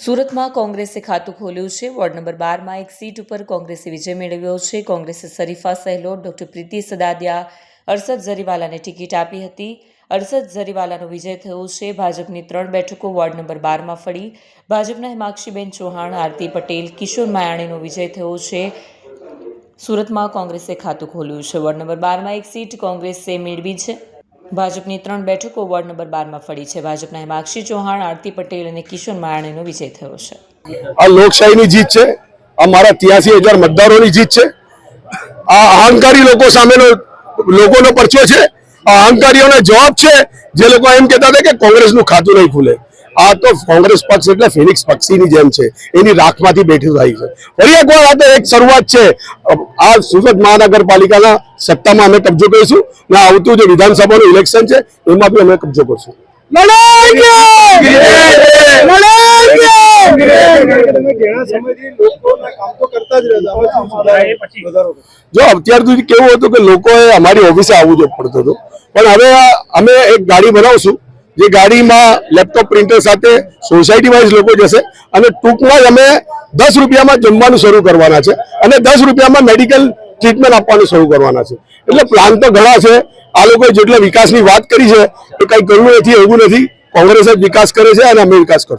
સુરતમાં કોંગ્રેસે ખાતું ખોલ્યું છે। વોર્ડ નંબર 12 માં એક સીટ ઉપર કોંગ્રેસે વિજય મેળવ્યો છે। કોંગ્રેસે શરીફા સહેલોટ, ડોક્ટર પ્રીતિ સદાદિયા, અરશદ ઝરીવાલાને ટિકિટ આપી હતી। અરશદ ઝરીવાલાનો વિજય થયો છે। ભાજપની 3 બેઠકો વોર્ડ નંબર 12 માં ફળી। ભાજપના હિમાક્ષીબેન ચૌહાણ, આરતી પટેલ, કિશોર માયાણીનો વિજય થયો છે। સુરતમાં કોંગ્રેસે ખાતું ખોલ્યું છે। વોર્ડ નંબર 12 માં એક સીટ કોંગ્રેસે મેળવી છે। ભાજપની 3 બેઠકો વોર્ડ નંબર 12 માં ફળી છે। ભાજપના હિમાક્ષી ચૌહાણ, આરતી પટેલ અને કિશોર માયાણીનો વિજય થયો છે। આ લોકશાહીની જીત છે। આ મારા 83,000 મતદારોની જીત છે। આ અહંકારી લોકો સામેનો લોકોનો પરચો છે। આ અહંકારીઓનો જવાબ છે જે લોકો એમ કહેતા હતા કે કોંગ્રેસનું ખાતું નહીં ખુલે। આ તો કોંગ્રેસ પક્ષ એટલે ફિનિક્સ પક્ષીની જેમ છે, એની રાખમાંથી બેઠી થઈ છે। ફરી એકવાર આ તો એક શરૂઆત છે। આ સુરત મહાનગરપાલિકાના સત્તામાં અમે કબજો કરીશું ને આવતું જે વિધાનસભાનું ઇલેક્શન છે એમાં બી અમે કબજો કરશું। જો અત્યાર સુધી કેવું હતું કે લોકોએ અમારી ઓફિસે આવવું પડતું હતું, પણ હવે અમે એક ગાડી બનાવશું જે ગાડીમાં લેપટોપ પ્રિન્ટર સાથે સોસાયટી વાઇઝ લોકો જશે અને ટૂંકમાં જ અમે 10 રૂપિયામાં જમવાનું શરૂ કરવાના છે અને 10 રૂપિયામાં મેડિકલ ટ્રીટમેન્ટ આપવાનું શરૂ કરવાના છે। એટલે પ્લાન તો ઘણા છે। આ લોકોએ જેટલા વિકાસની વાત કરી છે એ કંઈ કરવું નથી એવું નથી। કોંગ્રેસ જ વિકાસ કરે છે અને અમે વિકાસ કરશું।